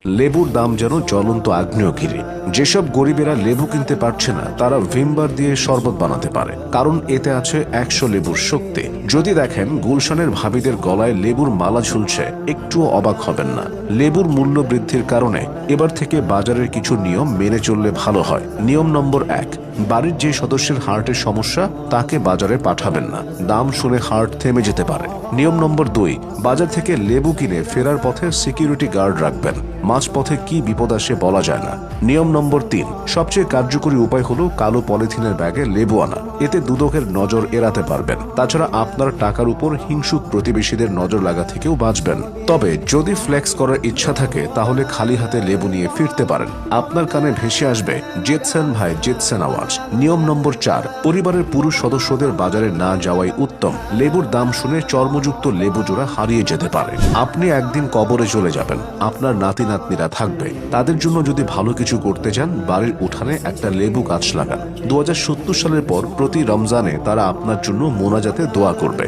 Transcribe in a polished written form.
লেবুর দাম যেন জ্বলন্ত আগ্নেয়গিরি। যেসব গরিবেরা লেবু কিনতে পারছে না তারা ভিমবার দিয়ে শরবত বানাতে পারে, কারণ এতে আছে 100 লেবুর শক্তি। যদি দেখেন গুলশানের ভাবিদের গলায় লেবুর মালা ঝুলছে, একটুও অবাক হবেন না। লেবুর মূল্য বৃদ্ধির কারণে এবার থেকে বাজারের কিছু নিয়ম মেনে চললে ভালো হয়। নিয়ম নম্বর 1, বাড়ির যে সদস্যের হার্টের সমস্যা তাকে বাজারে পাঠাবেন না, দাম শুনে হার্ট থেমে যেতে পারে। নিয়ম নম্বর 2, বাজার থেকে লেবু কিনে ফেরার পথে সিকিউরিটি গার্ড রাখবেন, মাঝপথে কি বিপদ আসে বলা যায় না। নিয়ম নম্বর 3, সবচেয়ে কার্যকরী উপায় হলো কালো পলিথিনের ব্যাগে লেবু আনা, এতে দুদকের নজর এড়াতে পারবেন। তাছাড়া আপনার টাকার উপর হিংসুক প্রতিবেশীদের নজর লাগা থেকেও বাঁচবেন। তবে যদি ফ্লেক্স করার ইচ্ছা থাকে তাহলে খালি হাতে লেবু নিয়ে ফিরতে পারেন, আপনার কানে ভেসে আসবে জিতছেন ভাই জিতছেন আওয়াজ। নিয়ম নম্বর 4, পরিবারের পুরুষ সদস্যদের বাজারে না যাওয়াই উত্তম। লেবুর দাম শুনে চর্মযুক্ত লেবু জোড়া হারিয়ে যেতে পারে। আপনি একদিন কবরে চলে যাবেন, আপনার নাতি নাতনিরা থাকবে, তাদের জন্য যদি ভালো কিছু করতে চান বাড়ির উঠানে একটা লেবু গাছ লাগান। 2070 সালের পর প্রতি রমজানে তারা আপনার জন্য মোনাজাতে দোয়া করবে।